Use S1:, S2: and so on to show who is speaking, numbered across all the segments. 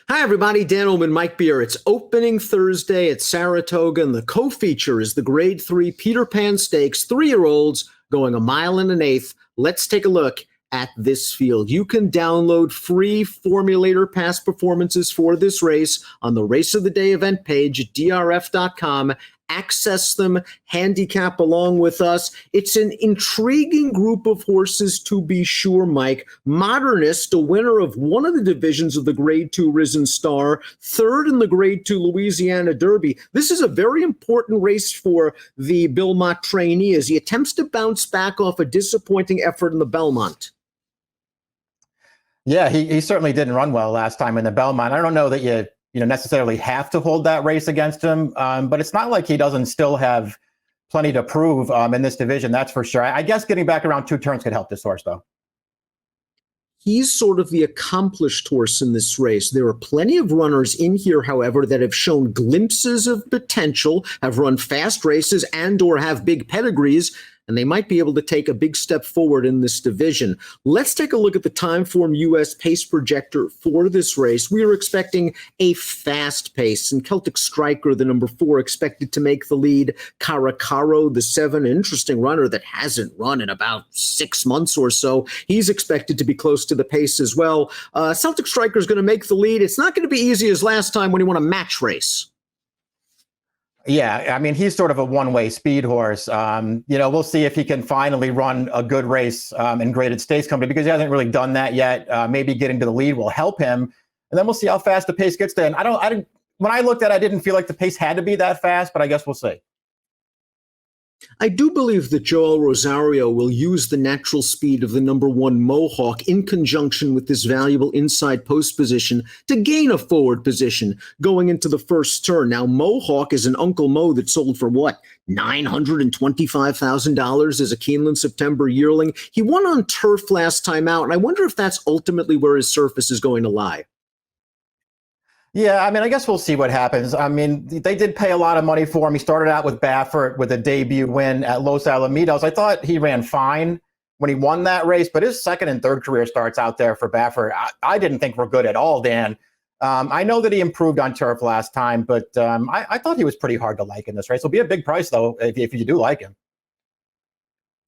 S1: Hi, everybody. Dan Illman, Mike Beer. It's opening Thursday at Saratoga, and the co-feature is the Grade 3 Peter Pan Stakes, 3-year-olds going a mile and an eighth. Let's take a look at this field. You can download free formulator past performances for this race on the Race of the Day event page at DRF.com. Access them, handicap along with us. It's an intriguing group of horses, to be sure, Mike. Modernist, a winner of one of the divisions of the Grade 2 Risen Star, third in the Grade 2 Louisiana Derby. This is a very important race for the Belmont trainee as he attempts to bounce back off a disappointing effort in the Belmont.
S2: Yeah, he certainly didn't run well last time in the Belmont. I don't know that you necessarily have to hold that race against him, but it's not like he doesn't still have plenty to prove in this division, that's for sure. I guess getting back around 2 turns could help this horse, though.
S1: He's sort of the accomplished horse in this race. There are plenty of runners in here, however, that have shown glimpses of potential, have run fast races and or have big pedigrees, and they might be able to take a big step forward in this division. Let's take a look at the Timeform US pace projector for this race. We are expecting a fast pace, and Celtic Striker, the number 4, expected to make the lead. Kerokero, the 7, interesting runner that hasn't run in about 6 months or so. He's expected to be close to the pace as well. Celtic Striker is going to make the lead. It's not going to be easy as last time when he won a match race.
S2: Yeah, I mean, he's sort of a one-way speed horse. We'll see if he can finally run a good race in graded stakes company, because he hasn't really done that yet. Maybe getting to the lead will help him, and then we'll see how fast the pace gets there. And when I looked at it, I didn't feel like the pace had to be that fast, but I guess we'll see.
S1: I do believe that Joel Rosario will use the natural speed of the number 1 Mohawk in conjunction with this valuable inside post position to gain a forward position going into the first turn. Now, Mohawk is an Uncle Mo that sold for what? $925,000 as a Keeneland September yearling. He won on turf last time out, and I wonder if that's ultimately where his surface is going to lie.
S2: Yeah, I mean, I guess we'll see what happens. I mean, they did pay a lot of money for him. He started out with Baffert with a debut win at Los Alamitos. I thought he ran fine when he won that race, but his second and third career starts out there for Baffert, I didn't think were good at all, Dan. I know that he improved on turf last time, but I thought he was pretty hard to like in this race. It'll be a big price, though, if you do like him.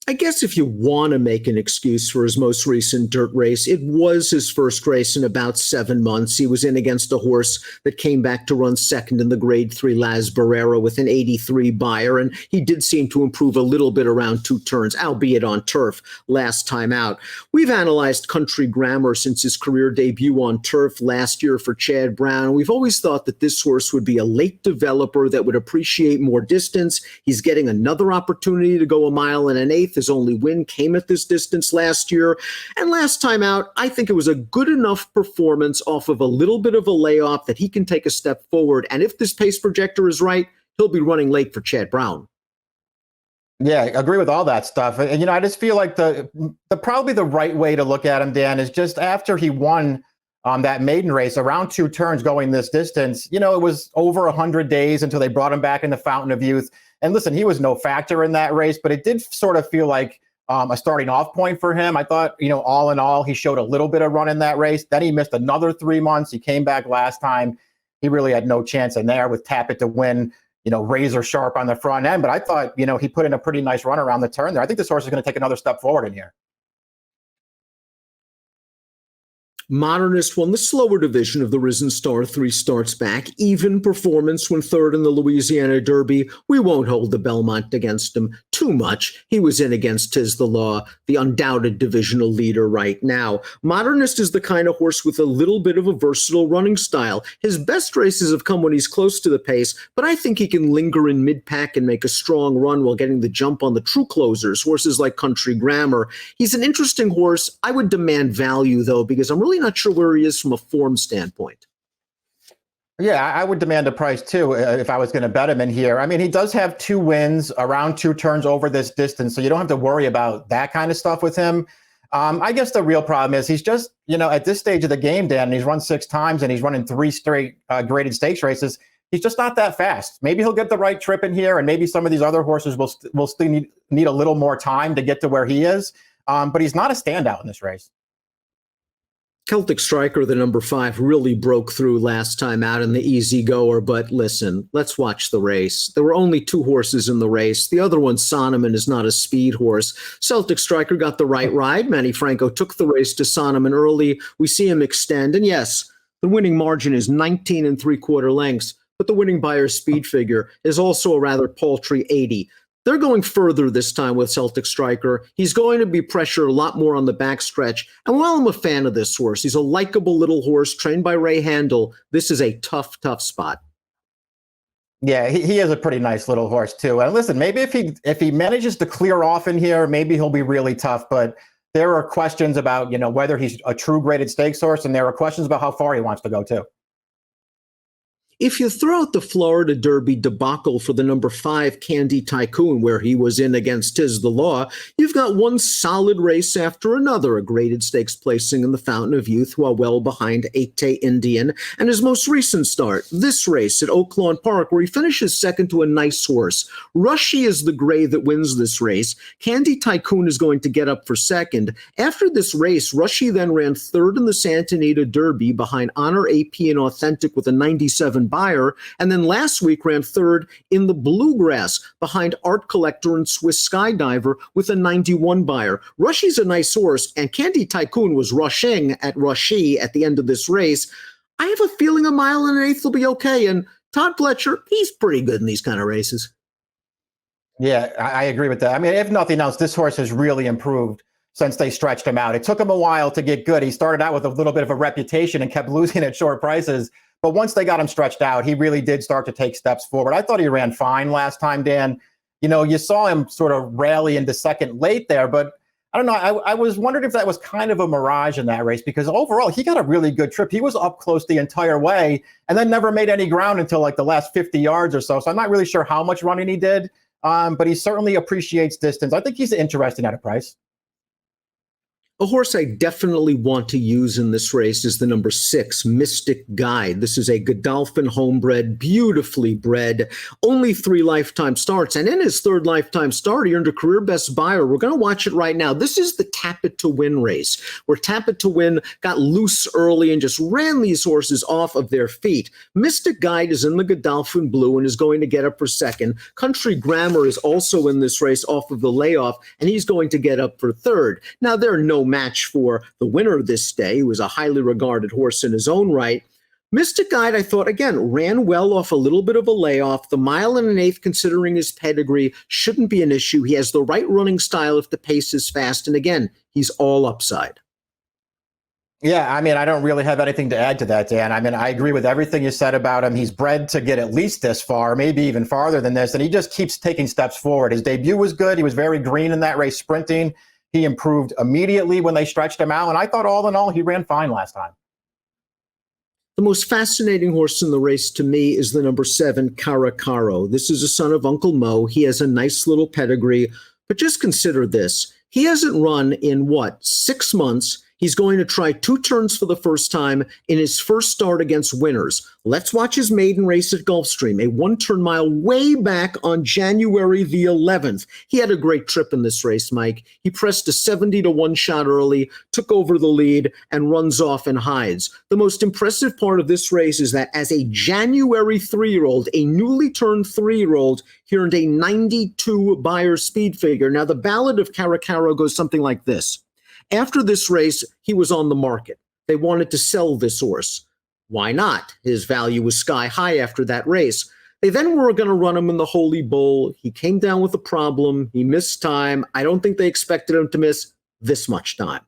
S1: I guess if you want to make an excuse for his most recent dirt race, it was his first race in about 7 months. He was in against a horse that came back to run second in the Grade 3 Las Barrera with an 83 buyer, and he did seem to improve a little bit around 2 turns, albeit on turf last time out. We've analyzed Country Grammar since his career debut on turf last year for Chad Brown. We've always thought that this horse would be a late developer that would appreciate more distance. He's getting another opportunity to go a mile and an eighth. His only win came at this distance last year. And last time out, I think it was a good enough performance off of a little bit of a layoff that he can take a step forward. And if this pace projector is right, he'll be running late for Chad Brown.
S2: Yeah, I agree with all that stuff. And, I just feel like the probably the right way to look at him, Dan, is just after he won that maiden race, around 2 turns going this distance, it was over 100 days until they brought him back in the Fountain of Youth. And listen, he was no factor in that race, but it did sort of feel like a starting off point for him. I thought, all in all, he showed a little bit of run in that race. Then he missed another 3 months. He came back last time. He really had no chance in there with Tappet to win, razor sharp on the front end. But I thought, he put in a pretty nice run around the turn there. I think this horse is going to take another step forward in here.
S1: Modernist won the slower division of the Risen Star 3 starts back. Even performance when third in the Louisiana Derby. We won't hold the Belmont against him too much. He was in against Tiz the Law, the undoubted divisional leader right now. Modernist is the kind of horse with a little bit of a versatile running style. His best races have come when he's close to the pace, but I think he can linger in mid-pack and make a strong run while getting the jump on the true closers, horses like Country Grammar. He's an interesting horse. I would demand value, though, because I'm really not sure where he is from a form standpoint.
S2: Yeah, I would demand a price too if I was going to bet him in here. I mean, he does have 2 wins around 2 turns over this distance, so you don't have to worry about that kind of stuff with him. I guess the real problem is he's just, at this stage of the game, Dan, and he's run 6 times and he's running 3 straight graded stakes races. He's just not that fast. Maybe he'll get the right trip in here, and maybe some of these other horses will still need a little more time to get to where he is. But he's not a standout in this race.
S1: Celtic Striker, the number 5, really broke through last time out in the easy goer. But listen, let's watch the race. There were only 2 horses in the race. The other one, Sonneman, is not a speed horse. Celtic Striker got the right ride. Manny Franco took the race to Sonneman early. We see him extend. And yes, the winning margin is 19 3/4 lengths, but the winning Buyer's speed figure is also a rather paltry 80. They're going further this time with Celtic Striker. He's going to be pressured a lot more on the backstretch. And while I'm a fan of this horse, he's a likable little horse trained by Ray Handel. This is a tough, tough spot.
S2: Yeah, he is a pretty nice little horse too. And listen, maybe if he manages to clear off in here, maybe he'll be really tough. But there are questions about, whether he's a true graded stakes horse, and there are questions about how far he wants to go too.
S1: If you throw out the Florida Derby debacle for the number 5 Candy Tycoon, where he was in against Tiz the Law, you've got one solid race after another, a graded stakes placing in the Fountain of Youth, while well behind Ate Indian, and his most recent start, this race at Oaklawn Park, where he finishes second to a nice horse. Rushy is the gray that wins this race. Candy Tycoon is going to get up for second. After this race, Rushy then ran third in the Santa Anita Derby behind Honor AP and Authentic with a 97 Buyer, and then last week ran third in the Bluegrass behind Art Collector and Swiss Skydiver with a 91 Buyer. Rushy's a nice horse, and Candy Tycoon was rushing at Rushy at the end of this race. I have a feeling a 1 1/8 will be okay, and Todd Fletcher, he's pretty good in these kind of races.
S2: Yeah, I agree with that. I mean, if nothing else, this horse has really improved since they stretched him out. It took him a while to get good. He started out with a little bit of a reputation and kept losing at short prices. But once they got him stretched out, he really did start to take steps forward. I thought he ran fine last time, Dan. You saw him sort of rally into second late there, but I don't know. I was wondering if that was kind of a mirage in that race, because overall he got a really good trip. He was up close the entire way and then never made any ground until like the last 50 yards or so. So I'm not really sure how much running he did, but he certainly appreciates distance. I think he's interesting at a price.
S1: A horse I definitely want to use in this race is the number 6, Mystic Guide. This is a Godolphin homebred, beautifully bred, only 3 lifetime starts. And in his 3rd lifetime start, he earned a career best Buyer. We're going to watch it right now. This is the Tap It to Win race, where Tap It to Win got loose early and just ran these horses off of their feet. Mystic Guide is in the Godolphin blue and is going to get up for second. Country Grammar is also in this race off of the layoff, and he's going to get up for third. Now, there are no match for the winner this day, who was a highly regarded horse in his own right. Mystic Guide, I thought, again, ran well off a little bit of a layoff. The 1 1/8, considering his pedigree, shouldn't be an issue. He has the right running style if the pace is fast. And again, he's all upside.
S2: Yeah, I mean, I don't really have anything to add to that, Dan. I mean, I agree with everything you said about him. He's bred to get at least this far, maybe even farther than this, and he just keeps taking steps forward. His debut was good. He was very green in that race sprinting. He improved immediately when they stretched him out, and I thought all in all, he ran fine last time.
S1: The most fascinating horse in the race to me is the number 7, Kerokero. This is a son of Uncle Mo. He has a nice little pedigree, but just consider this. He hasn't run in, 6 months. He's going to try 2 turns for the first time in his first start against winners. Let's watch his maiden race at Gulfstream, a 1-turn mile way back on January the 11th. He had a great trip in this race, Mike. He pressed a 70 to 1 shot early, took over the lead, and runs off and hides. The most impressive part of this race is that as a January 3-year-old, a newly turned 3-year-old, he earned a 92 Buyer speed figure. Now, the ballad of Kerokero goes something like this. After this race, he was on the market. They wanted to sell this horse. Why not? His value was sky high after that race. They then were going to run him in the Holy Bull. He came down with a problem. He missed time. I don't think they expected him to miss this much time.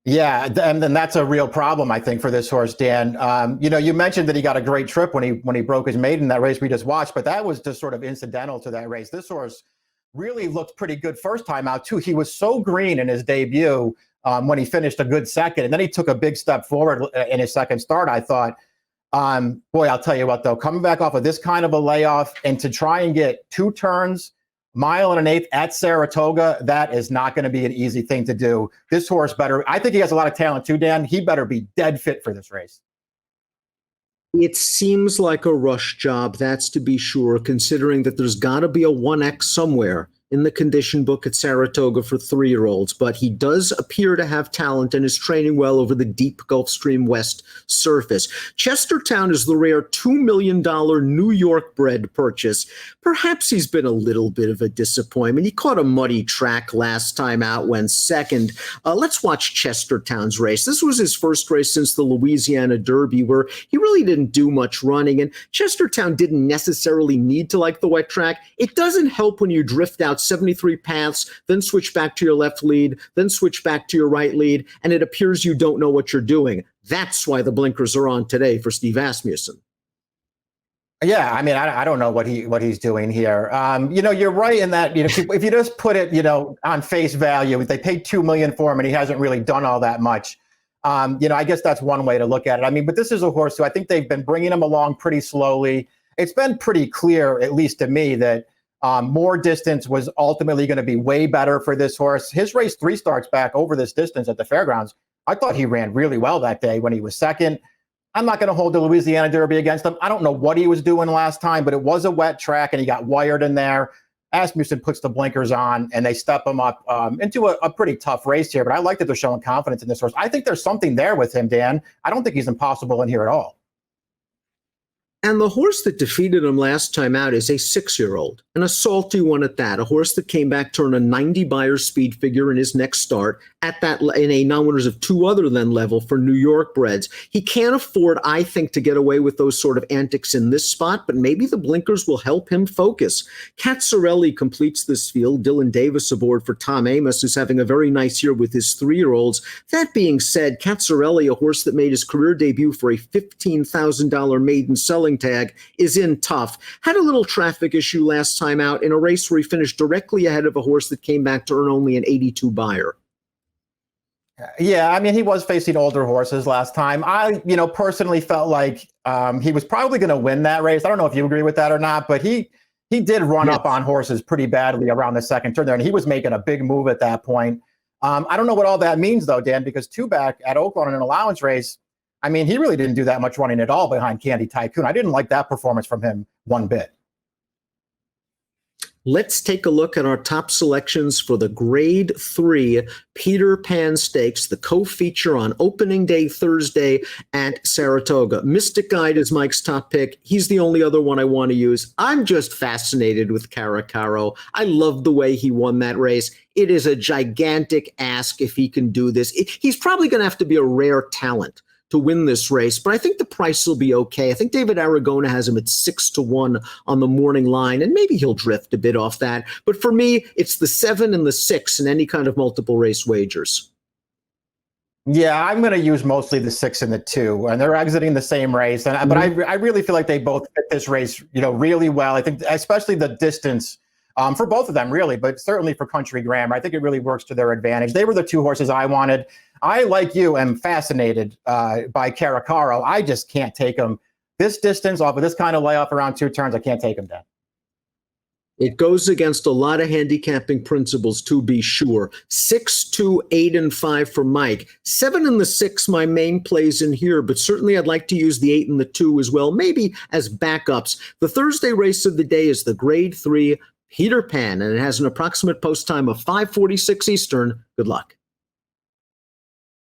S2: Yeah, and then that's a real problem, I think, for this horse, Dan. You mentioned that he got a great trip when he broke his maiden in that race we just watched, but that was just sort of incidental to that race. This horse really looked pretty good first time out, too. He was so green in his debut when he finished a good second, and then he took a big step forward in his second start, I thought. Boy, I'll tell you what, though, coming back off of this kind of a layoff and to try and get 2 turns, 1 1/8 at Saratoga, that is not going to be an easy thing to do. This horse better, I think he has a lot of talent, too, Dan. He better be dead fit for this race.
S1: It seems like a rush job, that's to be sure, considering that there's got to be a 1X somewhere in the condition book at Saratoga for 3-year-olds, but he does appear to have talent and is training well over the deep Gulf Stream West surface. Chestertown is the rare $2 million New York bred purchase. Perhaps he's been a little bit of a disappointment. He caught a muddy track last time out, went second. Let's watch Chestertown's race. This was his first race since the Louisiana Derby, where he really didn't do much running, and Chestertown didn't necessarily need to like the wet track. It doesn't help when you drift out 73 paths, then switch back to your left lead, then switch back to your right lead, and it appears you don't know what you're doing. That's why the blinkers are on today for Steve Asmussen.
S2: Yeah, I mean, I don't know what he's doing here. You're right in that, if you just put it, on face value, they paid $2 million for him and he hasn't really done all that much. I guess that's one way to look at it. I mean, but this is a horse who I think they've been bringing him along pretty slowly. It's been pretty clear, at least to me, that more distance was ultimately going to be way better for this horse. His race 3 starts back over this distance at the fairgrounds. I thought he ran really well that day when he was second. I'm not going to hold the Louisiana Derby against him. I don't know what he was doing last time, but it was a wet track and he got wired in there. Asmussen puts the blinkers on and they step him up into a pretty tough race here. But I like that they're showing confidence in this horse. I think there's something there with him, Dan. I don't think he's impossible in here at all.
S1: And the horse that defeated him last time out is a 6-year-old, and a salty one at that, a horse that came back to earn a 90 Beyer speed figure in his next start at that in a non-winners of 2 other than level for New York breds. He can't afford, I think, to get away with those sort of antics in this spot, but maybe the blinkers will help him focus. Cazzarelli completes this field. Dylan Davis aboard for Tom Amos, who's having a very nice year with his 3-year-olds. That being said, Cazzarelli, a horse that made his career debut for a $15,000 maiden selling tag, is in tough. Had a little traffic issue last time out in a race where he finished directly ahead of a horse that came back to earn only an 82 Beyer.
S2: Yeah, I mean, he was facing older horses last time. I, personally felt like he was probably going to win that race. I don't know if you agree with that or not, but he did run up on horses pretty badly around the second turn there, and he was making a big move at that point. I don't know what all that means, though, Dan, because 2-back at Oakland in an allowance race, I mean, he really didn't do that much running at all behind Candy Tycoon. I didn't like that performance from him one bit.
S1: Let's take a look at our top selections for the Grade 3 Peter Pan Stakes, the co-feature on opening day Thursday at Saratoga. Mystic Guide is Mike's top pick. He's the only other one I want to use. I'm just fascinated with Kerokero. I love the way he won that race. It is a gigantic ask if he can do this. He's probably going to have to be a rare talent to win this race, but I think the price will be okay. I think David Aragona has him at 6-1 on the morning line, and maybe he'll drift a bit off that. But for me, it's the 7 and the 6 in any kind of multiple race wagers.
S2: Yeah, I'm going to use mostly the 6 and the 2, and they're exiting the same race. But I really feel like they both fit this race, really well. I think especially the distance for both of them, really, but certainly for Country Grammar, I think it really works to their advantage. They were the 2 horses I wanted. I, like you, am fascinated by Kerokero. I just can't take him this distance off of this kind of layoff around 2 turns. I can't take him down.
S1: It goes against a lot of handicapping principles, to be sure. 6, 2, 8, and 5 for Mike. 7 and the 6, my main plays in here, but certainly I'd like to use the 8 and the 2 as well, maybe as backups. The Thursday race of the day is the Grade 3 Peter Pan, and it has an approximate post time of 5:46 Eastern. Good luck.